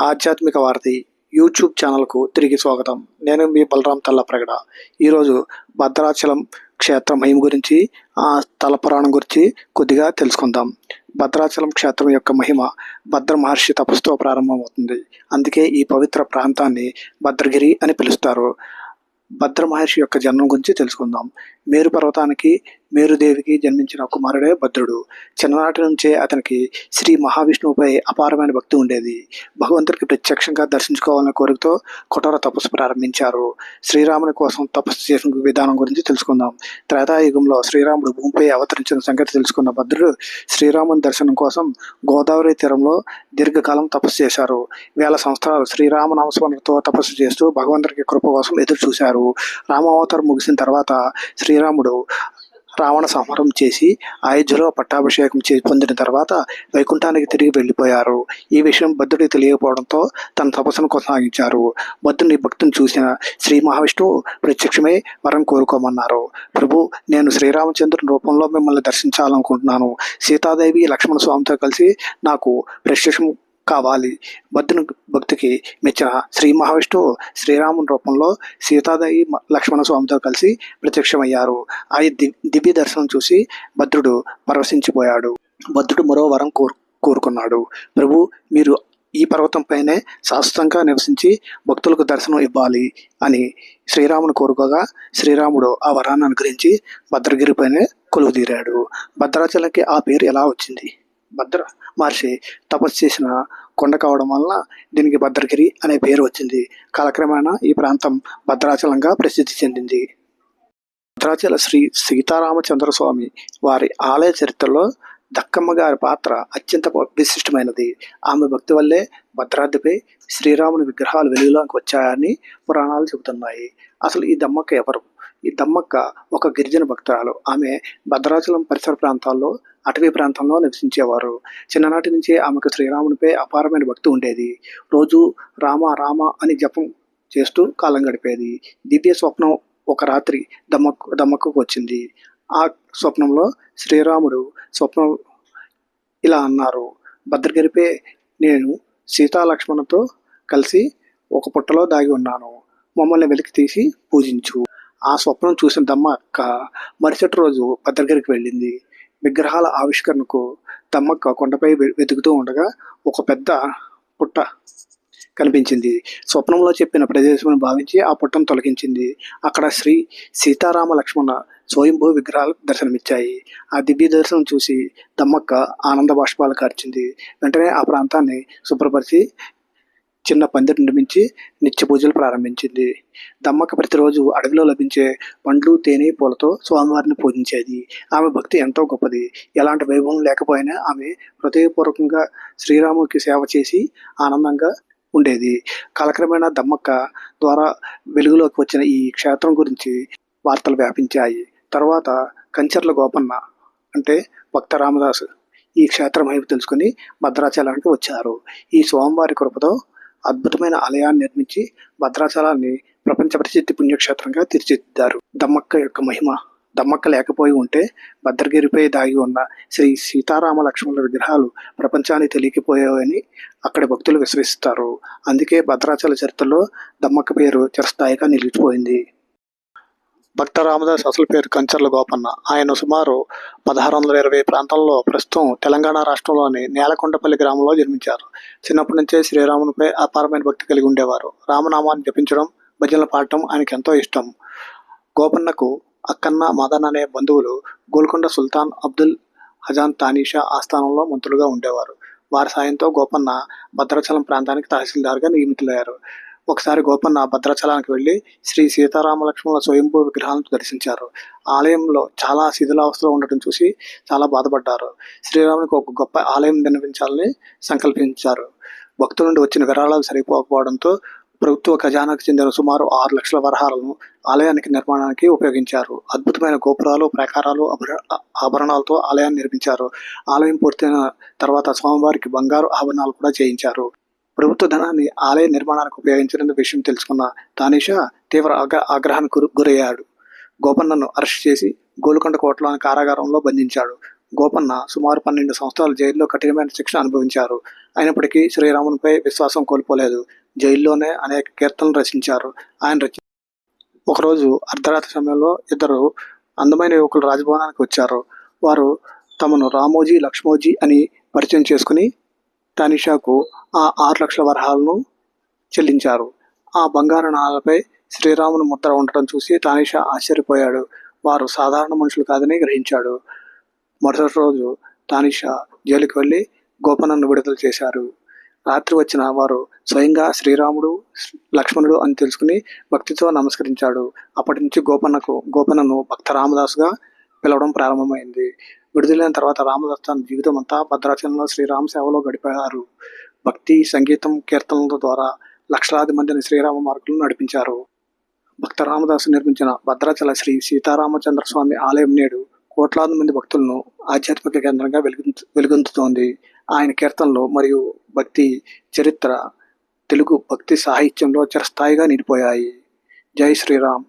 ఆధ్యాత్మిక వారధి యూట్యూబ్ ఛానల్కు తిరిగి స్వాగతం. నేను మీ బలరాం తల్లప్రగడ. ఈరోజు భద్రాచలం క్షేత్ర మహిమ గురించి, ఆ స్థల పురాణం గురించి కొద్దిగా తెలుసుకుందాం. భద్రాచలం క్షేత్రం యొక్క మహిమ భద్ర మహర్షి తపస్సుతో ప్రారంభమవుతుంది. అందుకే ఈ పవిత్ర ప్రాంతాన్ని భద్రగిరి అని పిలుస్తారు. భద్ర మహర్షి యొక్క జన్మం గురించి తెలుసుకుందాం. మేరు పర్వతానికి మేరుదేవికి జన్మించిన కుమారుడే భద్రుడు. చిన్ననాటి నుంచే అతనికి శ్రీ మహావిష్ణువుపై అపారమైన భక్తి ఉండేది. భగవంతుడికి ప్రత్యక్షంగా దర్శించుకోవాలనే కోరికతో కఠోర తపస్సు ప్రారంభించారు. శ్రీరాముని కోసం తపస్సు చేసిన విధానం గురించి తెలుసుకుందాం. త్రేతాయుగంలో శ్రీరాముడు భూమిపై అవతరించిన సంగతి తెలుసుకున్న భద్రుడు శ్రీరాముని దర్శనం కోసం గోదావరి తీరంలో దీర్ఘకాలం తపస్సు చేశారు. వేల సంవత్సరాలు శ్రీరామనామస్మరణతో తపస్సు చేస్తూ భగవంతుడికి కృప కోసం ఎదురు చూశారు. రామావతారం ముగిసిన తర్వాత శ్రీరాముడు రావణ సంహారం చేసి అయోధ్యలో పట్టాభిషేకం పొందిన తర్వాత వైకుంఠానికి తిరిగి వెళ్ళిపోయారు. ఈ విషయం భద్రుడికి తెలియకపోవడంతో తన తపస్సును కొనసాగించారు. భద్రుని భక్తిని చూసిన శ్రీ మహావిష్ణువు ప్రత్యక్షమై వరం కోరుకోమన్నారు. ప్రభు, నేను శ్రీరామచంద్రుని రూపంలో మిమ్మల్ని దర్శించాలనుకుంటున్నాను. సీతాదేవి లక్ష్మణ స్వామితో కలిసి నాకు ప్రత్యక్షం కావాలి. భద్రుని భక్తికి మెచ్చిన శ్రీ మహావిష్ణువు శ్రీరాముని రూపంలో సీతాదేవి లక్ష్మణ స్వామితో కలిసి ప్రత్యక్షమయ్యారు. ఆ దివ్య దర్శనం చూసి భద్రుడు పరవశించిపోయాడు. భద్రుడు మరో వరం కోరుకున్నాడు. ప్రభు, మీరు ఈ పర్వతంపైనే శాశ్వతంగా నివసించి భక్తులకు దర్శనం ఇవ్వాలి అని శ్రీరాముని కోరుకోగా శ్రీరాముడు ఆ వరాన్ని అనుగ్రహించి భద్రగిరిపైనే కొలువుదీరాడు. భద్రాచలంకి ఆ పేరు ఎలా వచ్చింది? భద్ర మహర్షి తపస్సు చేసిన కొండ కావడం వలన దీనికి భద్రగిరి అనే పేరు వచ్చింది. కాలక్రమేణా ఈ ప్రాంతం భద్రాచలంగా ప్రసిద్ధి చెందింది. భద్రాచల శ్రీ సీతారామచంద్ర స్వామి వారి ఆలయ చరిత్రలో దక్కమ్మ గారి పాత్ర అత్యంత విశిష్టమైనది. ఆమె భక్తి వల్లే భద్రాద్రిపై శ్రీరాముని విగ్రహాలు వెలుగులోకి వచ్చాయని పురాణాలు చెబుతున్నాయి. అసలు ఈ దమ్మక్క ఎవరు? ఈ దమ్మక్క ఒక గిరిజన భక్తురాలు. ఆమె భద్రాచలం పరిసర ప్రాంతాల్లో అటవీ ప్రాంతంలో నివసించేవారు. చిన్ననాటి నుంచి ఆమెకు శ్రీరామునిపై అపారమైన భక్తి ఉండేది. రోజు రామ రామ అని జపం చేస్తూ కాలం గడిపేది. దివ్య స్వప్నం ఒక రాత్రి దమ్మక్కకు వచ్చింది. ఆ స్వప్నంలో శ్రీరాముడు స్వప్నం ఇలా అన్నారు: భద్రగిరిపై నేను సీతాలక్ష్మణతో కలిసి ఒక పుట్టలో దాగి ఉన్నాను. మమ్మల్ని వెలికి తీసి పూజించు. ఆ స్వప్నం చూసిన దమ్మక్క మరుసటి రోజు భద్రగిరికి వెళ్ళింది. విగ్రహాల ఆవిష్కరణకు దమ్మక్క కొండపై వెతుకుతూ ఉండగా ఒక పెద్ద పుట్ట కనిపించింది. స్వప్నంలో చెప్పిన ప్రదేశం భావించి ఆ పుట్టను తొలగించింది. అక్కడ శ్రీ సీతారామ లక్ష్మణ స్వయంభూ విగ్రహాలు దర్శనమిచ్చాయి. ఆ దివ్య దర్శనం చూసి దమ్మక్క ఆనంద బాష్పాలు కార్చింది. వెంటనే ఆ ప్రాంతాన్ని శుభ్రపరిచి చిన్న పందిరి నిర్మించి నిత్య పూజలు ప్రారంభించింది. దమ్మక్క ప్రతిరోజు అడవిలో లభించే పండ్లు, తేనె, పూలతో స్వామివారిని పూజించేది. ఆమె భక్తి ఎంతో గొప్పది. ఎలాంటి వైభవం లేకపోయినా ఆమె హృదయపూర్వకంగా శ్రీరాముడికి సేవ చేసి ఆనందంగా ఉండేది. కాలక్రమేణా దమ్మక్క ద్వారా వెలుగులోకి వచ్చిన ఈ క్షేత్రం గురించి వార్తలు వ్యాపించాయి. తర్వాత కంచర్ల గోపన్న అంటే భక్త రామదాసు ఈ క్షేత్ర మహిమ తెలుసుకుని భద్రాచలానికి వచ్చారు. ఈ స్వామివారి కృపతో అద్భుతమైన ఆలయాన్ని నిర్మించి భద్రాచలాన్ని ప్రపంచ ప్రసిద్ధి పుణ్యక్షేత్రంగా తీర్చిదిద్దారు. దమ్మక్క యొక్క మహిమ. దమ్మక్క లేకపోయి ఉంటే భద్రగిరిపై దాగి ఉన్న శ్రీ సీతారామ లక్ష్మణుల విగ్రహాలు ప్రపంచానికి తెలియకపోయాయని అక్కడి భక్తులు విశ్వసిస్తారు. అందుకే భద్రాచల చరిత్రలో దమ్మక్క పేరు చిరస్థాయిగా నిలిచిపోయింది. భక్త రామదాస్ అసలు పేరు కంచర్ల గోపన్న. ఆయన సుమారు 1620 ప్రాంతంలో ప్రస్తుతం తెలంగాణ రాష్ట్రంలోని నేలకొండపల్లి గ్రామంలో జన్మించారు. చిన్నప్పటి నుంచే శ్రీరామునిపై అపారమైన భక్తి కలిగి ఉండేవారు. రామనామాన్ని జపించడం, భజనలు పాడటం ఆయనకు ఎంతో ఇష్టం. గోపన్నకు అక్కన్న, మదన్ అనే బంధువులు గోల్కొండ సుల్తాన్ అబ్దుల్ హజాన్ తానీషా ఆస్థానంలో మంత్రులుగా ఉండేవారు. వారి సాయంతో గోపన్న భద్రాచలం ప్రాంతానికి తహసీల్దార్గా నియమితులయ్యారు. ఒకసారి గోపన్న భద్రాచలానికి వెళ్ళి శ్రీ సీతారామ లక్ష్మణుల స్వయంభూ విగ్రహాలను దర్శించారు. ఆలయంలో చాలా శిథిలావస్థలో ఉండటం చూసి చాలా బాధపడ్డారు. శ్రీరామునికి ఒక గొప్ప ఆలయం నిర్మించాలని సంకల్పించారు. భక్తుల నుండి వచ్చిన విరాళాలు సరిపోకపోవడంతో ప్రభుత్వ ఖజానాకు చెందిన సుమారు 6 లక్షల వరహాలను ఆలయానికి నిర్మాణానికి ఉపయోగించారు. అద్భుతమైన గోపురాలు, ప్రాకారాలు, ఆభరణాలతో ఆలయాన్ని నిర్మించారు. ఆలయం పూర్తయిన తర్వాత స్వామివారికి బంగారు ఆభరణాలు కూడా చేయించారు. ప్రభుత్వ ధనాన్ని ఆలయ నిర్మాణానికి ఉపయోగించిన విషయం తెలుసుకున్న తానీషా తీవ్ర ఆగ్రహానికి గురయ్యాడు. గోపన్నను అరెస్ట్ చేసి గోల్కొండ కోటలోని కారాగారంలో బంధించాడు. గోపన్న సుమారు 12 సంవత్సరాలు జైల్లో కఠినమైన శిక్ష అనుభవించారు. అయినప్పటికీ శ్రీరామునిపై విశ్వాసం కోల్పోలేదు. జైల్లోనే అనేక కీర్తనలు రచించారు. ఒకరోజు అర్ధరాత్రి సమయంలో ఇద్దరు అందమైన యువకులు రాజభవనానికి వచ్చారు. వారు తమను రామోజీ లక్ష్మోజీ అని పరిచయం చేసుకుని తానిషాకు ఆ 6 లక్షల వరహాలను చెల్లించారు. ఆ బంగారు నాణాలపై శ్రీరాముని ముద్ర ఉండటం చూసి తానిషా ఆశ్చర్యపోయాడు. వారు సాధారణ మనుషులు కాదని గ్రహించాడు. మరుసటి రోజు తానిషా జైలుకి వెళ్ళి గోపన్నను విడుదల చేశారు. రాత్రి వచ్చిన వారు స్వయంగా శ్రీరాముడు లక్ష్మణుడు అని తెలుసుకుని భక్తితో నమస్కరించాడు. అప్పటి నుంచి గోపన్నను భక్త రామదాసుగా పిలవడం ప్రారంభమైంది. విడుదలైన తర్వాత రామదాస్ తన జీవితం అంతా భద్రాచలంలో శ్రీరామ సేవలో గడిపారు. భక్తి, సంగీతం, కీర్తనల ద్వారా లక్షలాది మందిని శ్రీరామ మార్గంలో నడిపించారు. భక్త రామదాసు నిర్మించిన భద్రాచల శ్రీ సీతారామచంద్ర స్వామి ఆలయం నేడు కోట్లాది మంది భక్తులను ఆధ్యాత్మిక కేంద్రంగా వెలుగొందుతోంది. ఆయన కీర్తనలు మరియు భక్తి చరిత్ర తెలుగు భక్తి సాహిత్యంలో చిరస్థాయిగా నిలిపోయాయి. జై శ్రీరామ్.